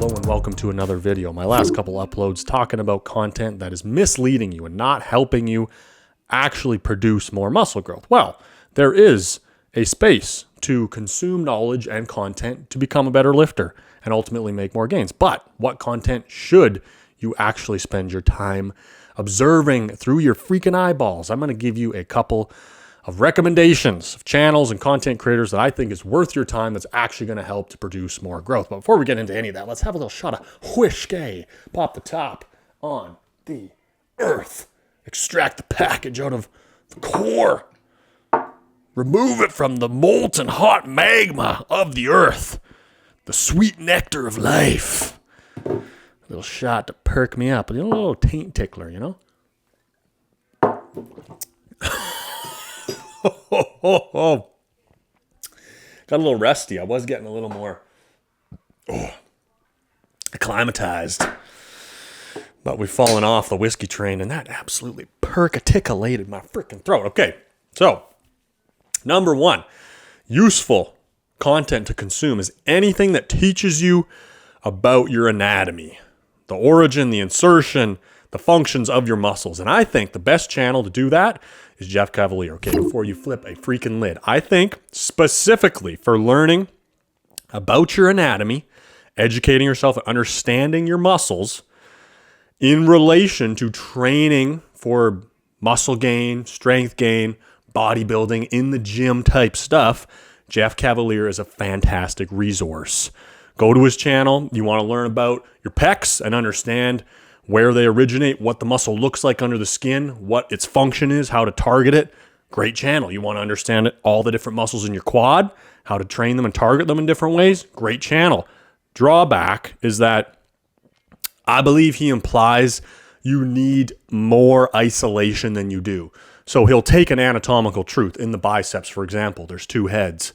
Hello and welcome to another video. My last couple uploads talking about content that is misleading you and not helping you actually produce more muscle growth. Well, there is a space to consume knowledge and content to become a better lifter and ultimately make more gains. But what content should you actually spend your time observing through your freaking eyeballs? I'm going to give you a couple of recommendations of channels and content creators that I think is worth your time that's actually going to help to produce more growth. But before we get into any of that, let's have a little shot of whiskey. Pop the top on the earth. Extract the package out of the core. Remove it from the molten hot magma of the earth. The sweet nectar of life. A little shot to perk me up. A little taint tickler, you know? Got a little rusty. I was getting a little more acclimatized. But we've fallen off the whiskey train, and that absolutely perk-a-tickolated my freaking throat. Okay, so number one, useful content to consume is anything that teaches you about your anatomy, the origin, the insertion, the functions of your muscles. And I think the best channel to do that is Jeff Cavaliere. Okay, before you flip a freaking lid, I think specifically for learning about your anatomy, educating yourself and understanding your muscles in relation to training for muscle gain, strength gain, bodybuilding, in the gym type stuff, Jeff Cavaliere is a fantastic resource. Go to his channel. You want to learn about your pecs and understand where they originate, what the muscle looks like under the skin, what its function is, how to target it. Great channel. You want to understand it, all the different muscles in your quad, how to train them and target them in different ways. Great channel. Drawback is that I believe he implies you need more isolation than you do. So he'll take an anatomical truth in the biceps, for example. There's two heads.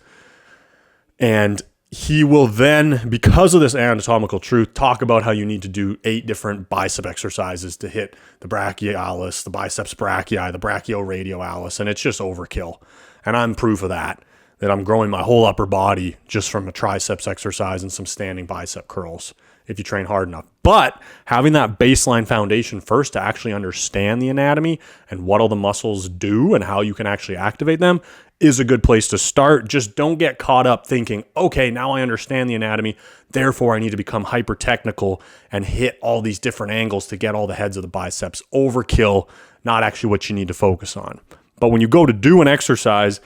And he will then, because of this anatomical truth, talk about how you need to do 8 different bicep exercises to hit the brachialis, the biceps brachii, the brachioradialis, and it's just overkill. And I'm proof of that I'm growing my whole upper body just from a triceps exercise and some standing bicep curls if you train hard enough. But having that baseline foundation first to actually understand the anatomy and what all the muscles do and how you can actually activate them is a good place to start. Just don't get caught up thinking, okay, now I understand the anatomy, therefore I need to become hyper technical and hit all these different angles to get all the heads of the biceps. Overkill, not actually what you need to focus on. But when you go to do an exercise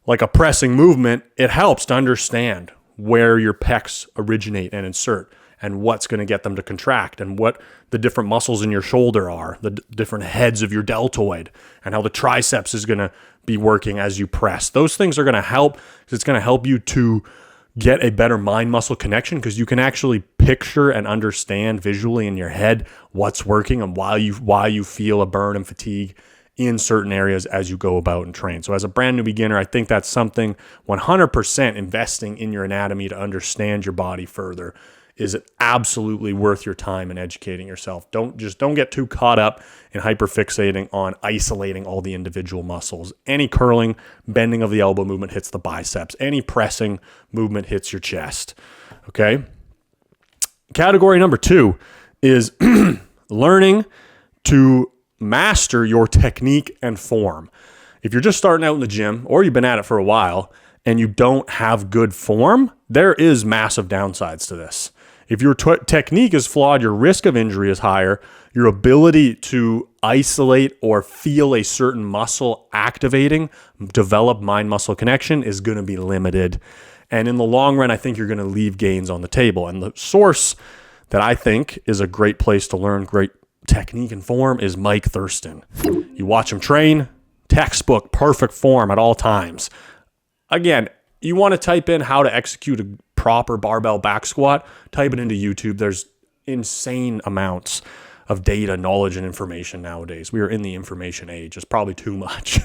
like a pressing movement, it helps to understand where your pecs originate and insert and what's going to get them to contract and what the different muscles in your shoulder are, the different heads of your deltoid, and how the triceps is going to be working as you press. Those things are going to help because it's going to help you to get a better mind-muscle connection because you can actually picture and understand visually in your head what's working and why you feel a burn and fatigue in certain areas as you go about and train. So as a brand new beginner, I think that's something 100% investing in your anatomy to understand your body further is it absolutely worth your time in educating yourself. Don't get too caught up in hyperfixating on isolating all the individual muscles. Any curling, bending of the elbow movement hits the biceps. Any pressing movement hits your chest. Okay? Category number 2 is learning to master your technique and form. If you're just starting out in the gym or you've been at it for a while and you don't have good form, there is massive downsides to this. If your technique is flawed, your risk of injury is higher. Your ability to isolate or feel a certain muscle activating, develop mind-muscle connection is going to be limited. And in the long run, I think you're going to leave gains on the table. And the source that I think is a great place to learn great technique and form is Mike Thurston. You watch him train, textbook, perfect form at all times. Again, you want to type in how to execute a proper barbell back squat, type it into YouTube. There's insane amounts of data, knowledge, and information nowadays. We are in the information age. It's probably too much.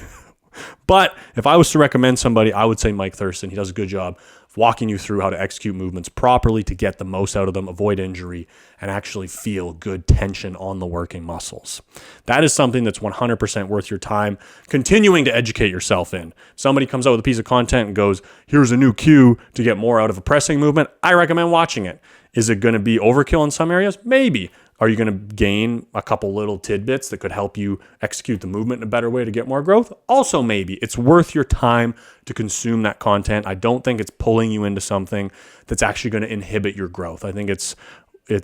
But if I was to recommend somebody, I would say Mike Thurston. He does a good job of walking you through how to execute movements properly to get the most out of them, avoid injury, and actually feel good tension on the working muscles. That is something that's 100% worth your time continuing to educate yourself in. Somebody comes out with a piece of content and goes, here's a new cue to get more out of a pressing movement. I recommend watching it. Is it going to be overkill in some areas? Maybe. Are you going to gain a couple little tidbits that could help you execute the movement in a better way to get more growth? Also, maybe. It's worth your time to consume that content. I don't think it's pulling you into something that's actually going to inhibit your growth. I think it's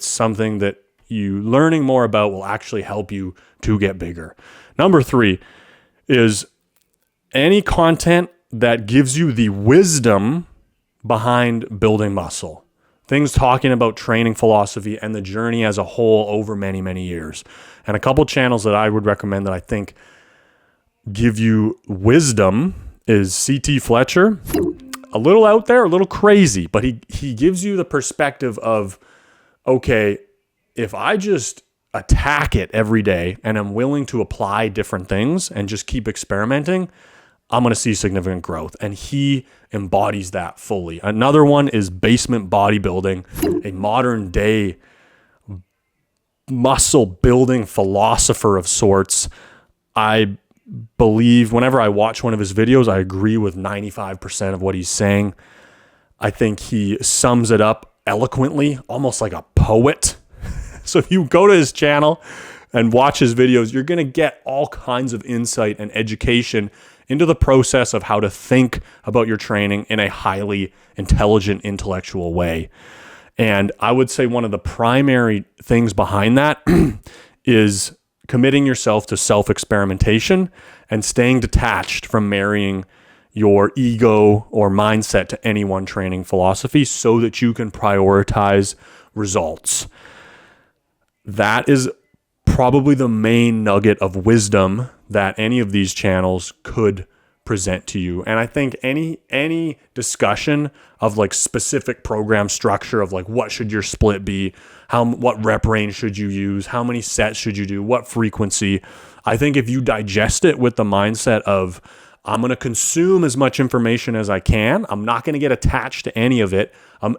something that you learning more about will actually help you to get bigger. Number 3 is any content that gives you the wisdom behind building muscle. Things talking about training philosophy and the journey as a whole over many, many years. And a couple channels that I would recommend that I think give you wisdom is CT Fletcher. A little out there, a little crazy, but he gives you the perspective of, okay, if I just attack it every day and I'm willing to apply different things and just keep experimenting, I'm going to see significant growth. And he embodies that fully. Another one is Basement Bodybuilding, a modern day muscle building philosopher of sorts. I believe whenever I watch one of his videos, I agree with 95% of what he's saying. I think he sums it up eloquently, almost like a poet. So if you go to his channel and watch his videos, you're going to get all kinds of insight and education into the process of how to think about your training in a highly intelligent, intellectual way. And I would say one of the primary things behind that is committing yourself to self-experimentation and staying detached from marrying your ego or mindset to any one training philosophy so that you can prioritize results. That is probably the main nugget of wisdom that any of these channels could present to you. And I think any discussion of like specific program structure of like what should your split be, what rep range should you use, how many sets should you do, what frequency, I think if you digest it with the mindset of I'm going to consume as much information as I can, I'm not going to get attached to any of it,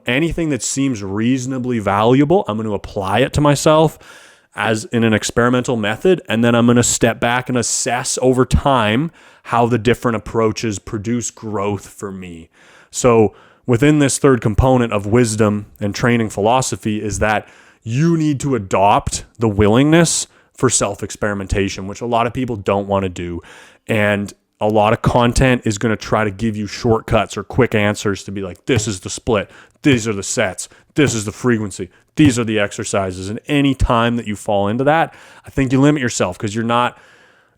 anything that seems reasonably valuable, I'm going to apply it to myself as in an experimental method, and then I'm going to step back and assess over time how the different approaches produce growth for me. So within this third component of wisdom and training philosophy is that you need to adopt the willingness for self-experimentation, which a lot of people don't want to do. And a lot of content is going to try to give you shortcuts or quick answers to be like, this is the split, these are the sets, this is the frequency, these are the exercises. And any time that you fall into that, I think you limit yourself because you're not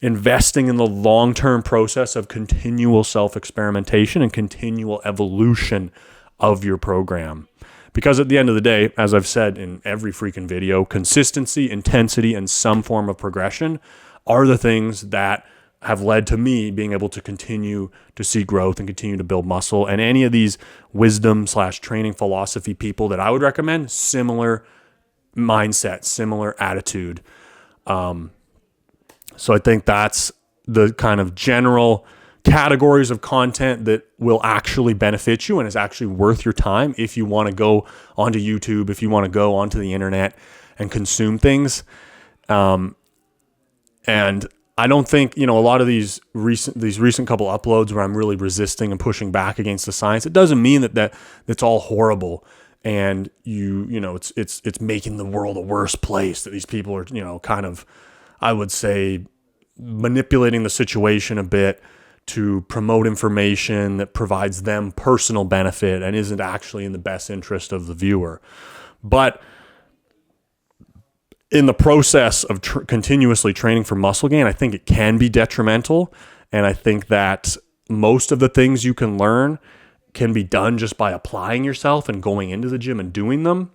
investing in the long-term process of continual self-experimentation and continual evolution of your program. Because at the end of the day, as I've said in every freaking video, consistency, intensity, and some form of progression are the things that have led to me being able to continue to see growth and continue to build muscle. And any of these wisdom/training philosophy people that I would recommend, similar mindset, similar attitude. So I think that's the kind of general categories of content that will actually benefit you and is actually worth your time if you want to go onto YouTube, if you want to go onto the internet and consume things. And I don't think, a lot of these recent couple uploads where I'm really resisting and pushing back against the science, it doesn't mean that's all horrible and it's making the world a worse place, that these people are, kind of, I would say, manipulating the situation a bit to promote information that provides them personal benefit and isn't actually in the best interest of the viewer. But in the process of continuously training for muscle gain, I think it can be detrimental. And I think that most of the things you can learn can be done just by applying yourself and going into the gym and doing them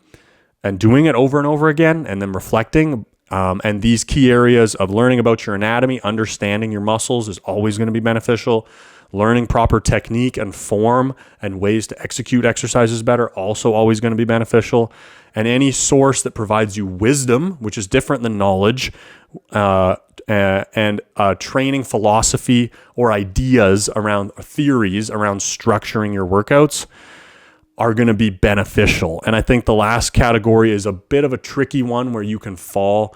and doing it over and over again and then reflecting. And these key areas of learning about your anatomy, understanding your muscles is always going to be beneficial. Learning proper technique and form and ways to execute exercises better, also always going to be beneficial. And any source that provides you wisdom, which is different than knowledge, and training philosophy or ideas around theories around structuring your workouts are going to be beneficial. And I think the last category is a bit of a tricky one where you can fall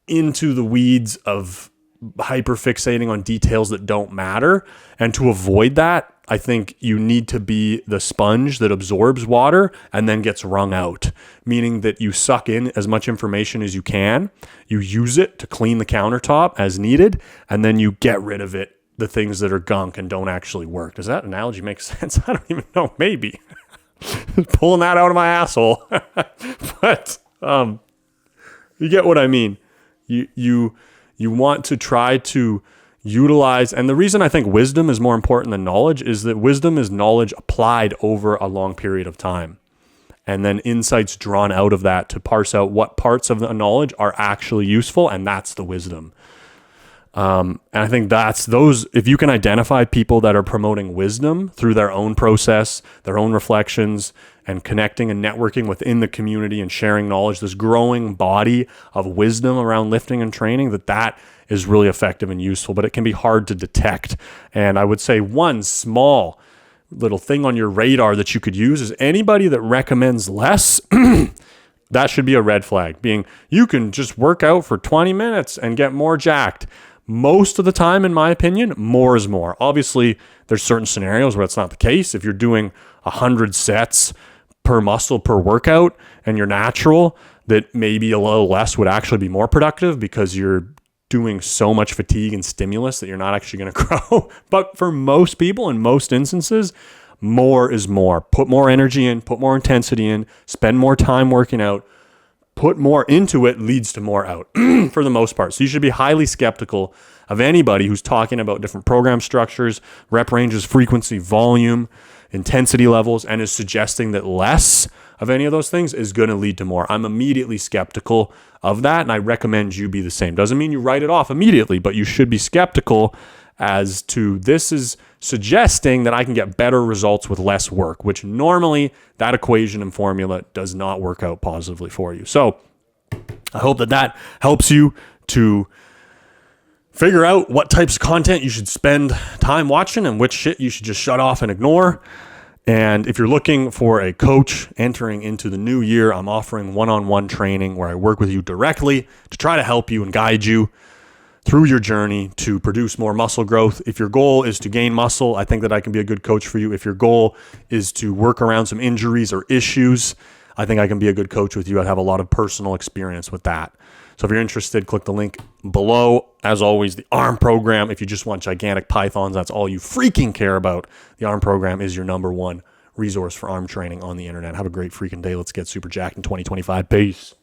into the weeds of hyperfixating on details that don't matter. And to avoid that, I think you need to be the sponge that absorbs water and then gets wrung out, meaning that you suck in as much information as you can, you use it to clean the countertop as needed, and then you get rid of it, the things that are gunk and don't actually work. Does that analogy make sense? I don't even know. Maybe. Pulling that out of my asshole. But you get what I mean. You want to try to utilize, and the reason I think wisdom is more important than knowledge is that wisdom is knowledge applied over a long period of time. And then insights drawn out of that to parse out what parts of the knowledge are actually useful, and that's the wisdom. And I think that's those, if you can identify people that are promoting wisdom through their own process, their own reflections, and connecting and networking within the community and sharing knowledge, this growing body of wisdom around lifting and training, that is really effective and useful, but it can be hard to detect. And I would say one small little thing on your radar that you could use is anybody that recommends less, that should be a red flag, being you can just work out for 20 minutes and get more jacked. Most of the time, in my opinion, more is more. Obviously, there's certain scenarios where it's not the case. If you're doing 100 sets per muscle per workout and you're natural, that maybe a little less would actually be more productive because you're doing so much fatigue and stimulus that you're not actually going to grow. But for most people, in most instances, more is more. Put more energy in, put more intensity in, spend more time working out, put more into it leads to more out for the most part. So you should be highly skeptical of anybody who's talking about different program structures, rep ranges, frequency, volume, intensity levels, and is suggesting that less of any of those things is going to lead to more. I'm immediately skeptical of that, and I recommend you be the same. Doesn't mean you write it off immediately, but you should be skeptical as to this is suggesting that I can get better results with less work, which normally that equation and formula does not work out positively for you. So I hope that helps you to figure out what types of content you should spend time watching and which shit you should just shut off and ignore. And if you're looking for a coach entering into the new year, I'm offering one-on-one training where I work with you directly to try to help you and guide you through your journey to produce more muscle growth. If your goal is to gain muscle, I think that I can be a good coach for you. If your goal is to work around some injuries or issues, I think I can be a good coach with you. I have a lot of personal experience with that. So if you're interested, click the link below. As always, the ARM program, if you just want gigantic pythons, that's all you freaking care about. The ARM program is your number one resource for arm training on the internet. Have a great freaking day. Let's get super jacked in 2025. Peace.